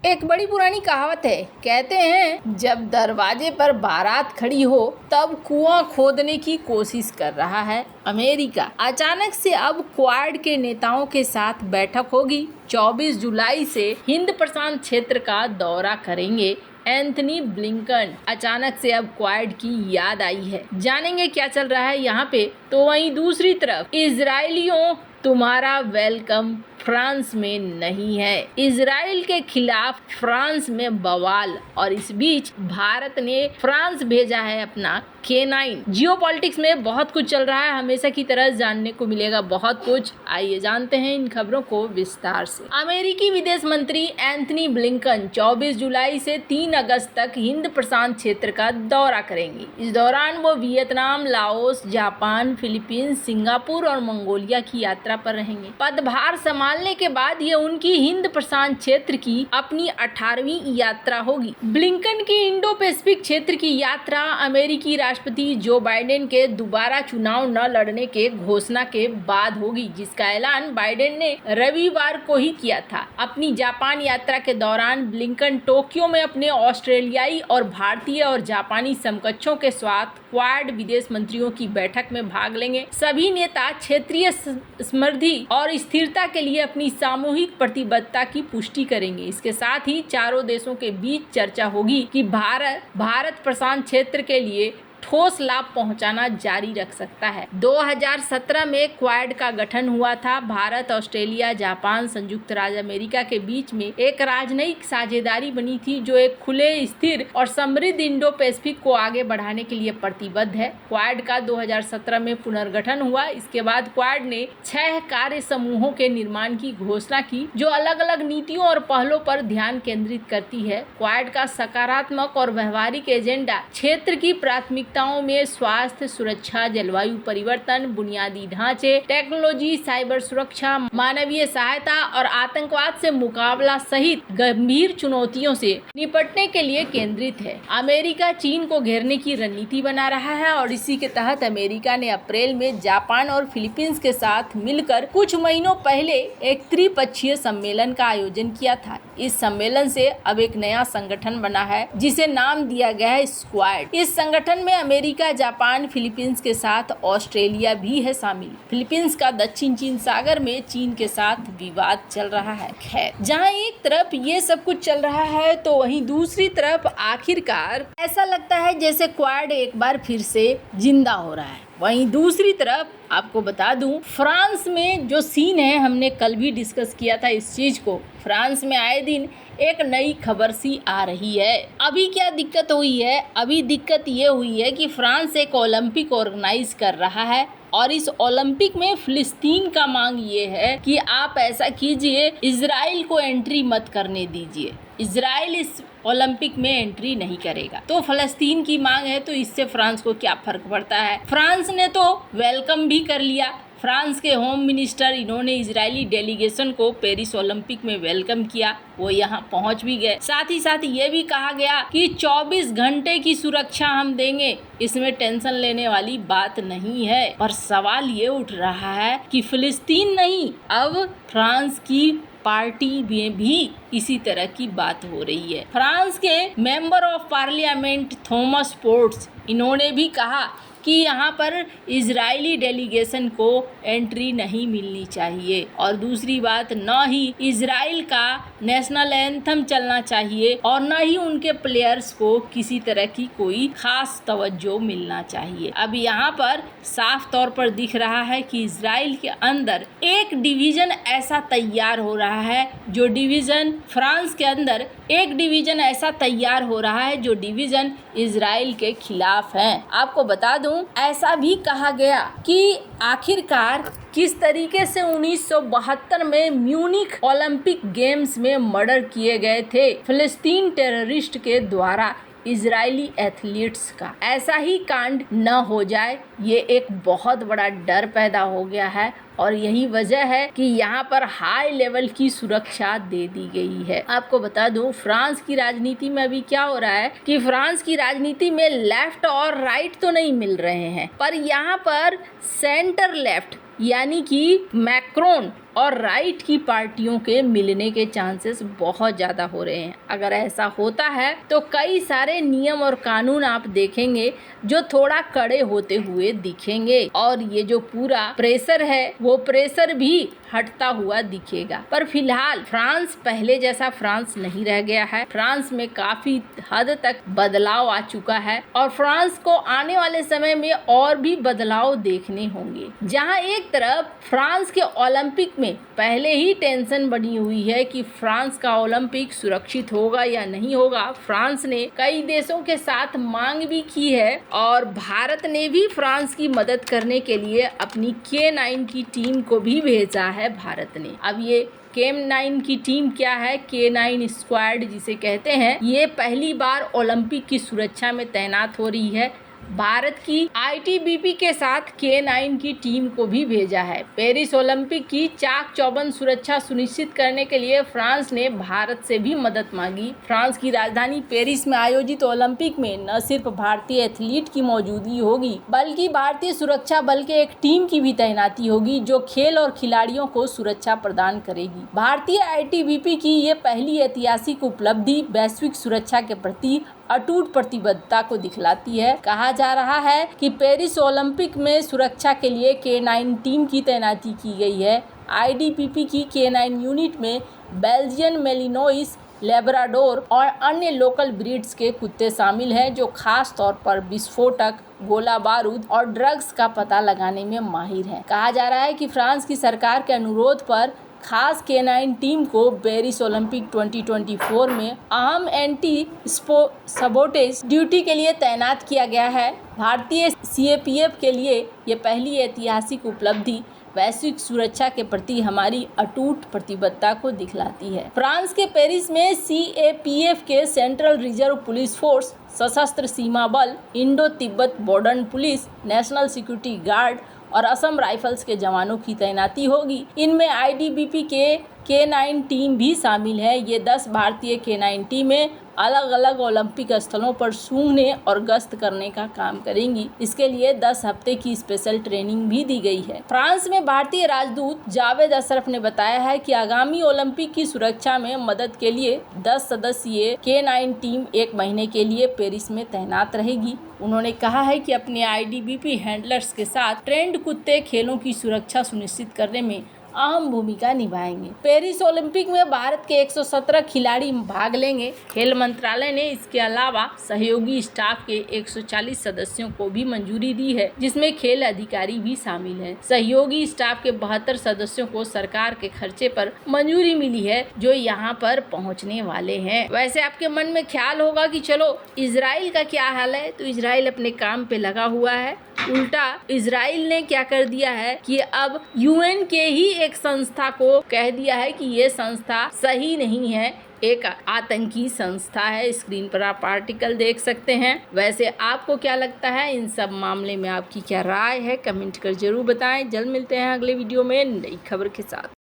एक बड़ी पुरानी कहावत है, कहते हैं जब दरवाजे पर बारात खड़ी हो तब कुआं खोदने की कोशिश कर रहा है अमेरिका। अचानक से अब क्वाड के नेताओं के साथ बैठक होगी। 24 जुलाई से हिंद प्रशांत क्षेत्र का दौरा करेंगे एंथनी ब्लिंकन। अचानक से अब क्वाड की याद आई है, जानेंगे क्या चल रहा है यहाँ पे। तो वहीं दूसरी तरफ इजरायलियों तुम्हारा वेलकम फ्रांस में नहीं है। इजराइल के खिलाफ फ्रांस में बवाल, और इस बीच भारत ने फ्रांस भेजा है अपना K9। जियोपॉलिटिक्स में बहुत कुछ चल रहा है, हमेशा की तरह जानने को मिलेगा बहुत कुछ। आइए जानते हैं इन खबरों को विस्तार से। अमेरिकी विदेश मंत्री एंथनी ब्लिंकन 24 जुलाई से 3 अगस्त तक हिंद प्रशांत क्षेत्र का दौरा करेंगे। इस दौरान वो Vietnam, Laos, Japan, Philippines, Singapore और मंगोलिया की यात्रा पर रहेंगे। पदभार संभालने के बाद ये उनकी हिंद प्रशांत क्षेत्र की अपनी 18वीं यात्रा होगी। ब्लिंकन की इंडो पैसिफिक क्षेत्र की यात्रा अमेरिकी राष्ट्रपति जो बाइडेन के दोबारा चुनाव न लड़ने के घोषणा के बाद होगी, जिसका ऐलान बाइडेन ने रविवार को ही किया था। अपनी जापान यात्रा के दौरान ब्लिंकन टोक्यो में अपने ऑस्ट्रेलियाई और भारतीय और जापानी समकक्षों के साथ क्वाड विदेश मंत्रियों की बैठक में भाग लेंगे। सभी नेता क्षेत्रीय समृद्धि और स्थिरता के लिए अपनी सामूहिक प्रतिबद्धता की पुष्टि करेंगे। इसके साथ ही चारों देशों के बीच चर्चा होगी कि भारत प्रशांत क्षेत्र के लिए ठोस लाभ पहुंचाना जारी रख सकता है। 2017 में क्वाड का गठन हुआ था। भारत, ऑस्ट्रेलिया, जापान, संयुक्त राज्य अमेरिका के बीच में एक राजनयिक साझेदारी बनी थी जो एक खुले, स्थिर और समृद्ध इंडो पैसिफिक को आगे बढ़ाने के लिए प्रतिबद्ध है। क्वाड का 2017 में पुनर्गठन हुआ। इसके बाद क्वाड ने 6 कार्य समूहों के निर्माण की घोषणा की जो अलग अलग नीतियों और पहलों पर ध्यान केंद्रित करती है। क्वाड का सकारात्मक और व्यवहारिक एजेंडा क्षेत्र की प्राथमिकताओं में स्वास्थ्य सुरक्षा, जलवायु परिवर्तन, बुनियादी ढांचे, टेक्नोलॉजी, साइबर सुरक्षा, मानवीय सहायता और आतंकवाद से मुकाबला सहित गंभीर चुनौतियों से निपटने के लिए केंद्रित है। अमेरिका चीन को घेरने की रणनीति बना रहा है और इसी के तहत अमेरिका ने अप्रैल में जापान और फिलीपींस के साथ मिलकर कुछ महीनों पहले एक त्रिपक्षीय सम्मेलन का आयोजन किया था। इस सम्मेलन से अब एक नया संगठन बना है जिसे नाम दिया गया है स्क्वाड। इस संगठन में अमेरिका, जापान, फिलीपींस के साथ ऑस्ट्रेलिया भी है शामिल। फिलीपींस का दक्षिण चीन सागर में चीन के साथ विवाद चल रहा है। खैर, जहां एक तरफ ये सब कुछ चल रहा है तो वहीं दूसरी तरफ आखिरकार ऐसा लगता है जैसे क्वाड एक बार फिर से जिंदा हो रहा है। वहीं दूसरी तरफ आपको बता दूं, फ्रांस में जो सीन है, हमने कल भी डिस्कस किया था इस चीज को। फ्रांस में आए दिन एक नई खबर सी आ रही है। अभी क्या दिक्कत हुई है? अभी दिक्कत ये हुई है कि फ्रांस एक ओलंपिक ऑर्गेनाइज कर रहा है और इस ओलंपिक में फिलिस्तीन का मांग ये है कि आप ऐसा कीजिए, इजराइल को एंट्री मत करने दीजिए। इजराइल इस ओलंपिक में एंट्री नहीं करेगा। तो फलस्तीन की मांग है, तो इससे फ्रांस को क्या फर्क पड़ता है? फ्रांस ने तो वेलकम भी कर लिया। फ्रांस के होम मिनिस्टर, इन्होंने इजरायली डेलीगेशन को पेरिस ओलंपिक में वेलकम किया, वो यहाँ पहुँच भी गए। साथ ही साथ ये भी कहा गया कि 24 घंटे की सुरक्षा हम देंगे, इसमें टेंशन लेने वाली बात नहीं है। पर सवाल ये उठ रहा है कि फिलिस्तीन नहीं, अब फ्रांस की पार्टी में भी इसी तरह की बात हो रही है। फ्रांस के member of parliament Thomas ports, इन्होंने भी कहा कि यहाँ पर इजरायली डेलीगेशन को एंट्री नहीं मिलनी चाहिए, और दूसरी बात, न ही इजराइल का नेशनल एंथम चलना चाहिए और न ही उनके प्लेयर्स को किसी तरह की कोई खास तवज्जो मिलना चाहिए। अब यहाँ पर साफ तौर पर दिख रहा है कि इजराइल के अंदर एक डिवीजन ऐसा तैयार हो रहा है, जो डिवीजन फ्रांस के अंदर एक डिवीजन ऐसा तैयार हो रहा है जो डिवीजन इजराइल के खिलाफ है। आपको बता दूं, ऐसा भी कहा गया कि आखिरकार किस तरीके से 1972 में म्यूनिख ओलंपिक गेम्स में मर्डर किए गए थे फिलिस्तीन टेररिस्ट के द्वारा इजरायली एथलीट्स का, ऐसा ही कांड न हो जाए, ये एक बहुत बड़ा डर पैदा हो गया है। और यही वजह है कि यहाँ पर हाई लेवल की सुरक्षा दे दी गई है। आपको बता दूं, फ्रांस की राजनीति में अभी क्या हो रहा है कि फ्रांस की राजनीति में लेफ्ट और राइट तो नहीं मिल रहे हैं, पर यहाँ पर सेंटर लेफ्ट यानी कि मैक्रोन और राइट की पार्टियों के मिलने के चांसेस बहुत ज़्यादा हो रहे हैं। अगर ऐसा होता है तो कई सारे नियम और कानून आप देखेंगे जो थोड़ा कड़े होते हुए दिखेंगे और ये जो पूरा प्रेशर है वो प्रेशर भी हटता हुआ दिखेगा। पर फिलहाल फ्रांस पहले जैसा फ्रांस नहीं रह गया है। फ्रांस में काफी हद तक बदलाव आ चुका है और फ्रांस को आने वाले समय में और भी बदलाव देखने होंगे। जहां एक तरफ फ्रांस के ओलंपिक में पहले ही टेंशन बनी हुई है कि फ्रांस का ओलंपिक सुरक्षित होगा या नहीं होगा। फ्रांस ने कई देशों के साथ मांग भी की है और भारत ने भी फ्रांस की मदद करने के लिए अपनी K9 की टीम को भी भेजा है भारत ने। अब ये K9 की टीम क्या है, K9 स्क्वाड जिसे कहते हैं, ये पहली बार ओलंपिक की सुरक्षा में तैनात हो रही है। भारत की ITBP के साथ K9 की टीम को भी भेजा है। पेरिस ओलंपिक की चाक चौबंद सुरक्षा सुनिश्चित करने के लिए फ्रांस ने भारत से भी मदद मांगी। फ्रांस की राजधानी पेरिस में आयोजित ओलंपिक में न सिर्फ भारतीय एथलीट की मौजूदगी होगी बल्कि भारतीय सुरक्षा बल के एक टीम की भी तैनाती होगी जो खेल और खिलाड़ियों को सुरक्षा प्रदान करेगी। भारतीय ITBP की ये पहली ऐतिहासिक उपलब्धि वैश्विक सुरक्षा के प्रति अटूट प्रतिबद्धता को दिखलाती है। कहा जा रहा है कि पेरिस ओलंपिक में सुरक्षा के लिए K9 टीम की तैनाती की गई है। ITBP की K9 यूनिट में बेल्जियन मेलिनोइस, लेब्राडोर और अन्य लोकल ब्रीड्स के कुत्ते शामिल हैं जो खास तौर पर विस्फोटक, गोला बारूद और ड्रग्स का पता लगाने में माहिर हैं। कहा जा रहा है कि फ्रांस की सरकार के अनुरोध पर खास K9 टीम को पेरिस ओलंपिक 2024 में अहम एंटी सबोटेज ड्यूटी के लिए तैनात किया गया है। भारतीय CAPF के लिए ये पहली ऐतिहासिक उपलब्धि वैश्विक सुरक्षा के प्रति हमारी अटूट प्रतिबद्धता को दिखलाती है। फ्रांस के पेरिस में CAPF के सेंट्रल रिजर्व पुलिस फोर्स, सशस्त्र सीमा बल, Indo Tibet border police, national security guard और असम राइफल्स के जवानों की तैनाती होगी। इनमें ITBP के K9 टीम भी शामिल है। ये 10 भारतीय K9 टीमें अलग अलग ओलंपिक स्थलों पर सूंघने और गश्त करने का काम करेंगी। इसके लिए 10 हफ्ते की स्पेशल ट्रेनिंग भी दी गई है। फ्रांस में भारतीय राजदूत जावेद अशरफ ने बताया है कि आगामी ओलंपिक की सुरक्षा में मदद के लिए 10 सदस्यीय K9 टीम 1 महीने के लिए पेरिस में तैनात रहेगी। उन्होंने कहा है कि अपने ITBP हैंडलर्स के साथ ट्रेंड कुत्ते खेलों की सुरक्षा सुनिश्चित करने में अहम भूमिका निभाएंगे। पेरिस ओलंपिक में भारत के 117 खिलाड़ी भाग लेंगे। खेल मंत्रालय ने इसके अलावा सहयोगी स्टाफ के 140 सदस्यों को भी मंजूरी दी है, जिसमें खेल अधिकारी भी शामिल हैं। सहयोगी स्टाफ के 72 सदस्यों को सरकार के खर्चे पर मंजूरी मिली है, जो यहाँ पर पहुँचने वाले हैं। वैसे आपके मन में ख्याल होगा कि चलो इजराइल का क्या हाल है, तो इजराइल अपने काम पे लगा हुआ है। उल्टा इजराइल ने क्या कर दिया है कि अब UN के ही एक संस्था को कह दिया है कि ये संस्था सही नहीं है, एक आतंकी संस्था है। स्क्रीन पर आप आर्टिकल देख सकते हैं। वैसे आपको क्या लगता है, इन सब मामले में आपकी क्या राय है, कमेंट कर जरूर बताएं। जल्द मिलते हैं अगले वीडियो में नई खबर के साथ।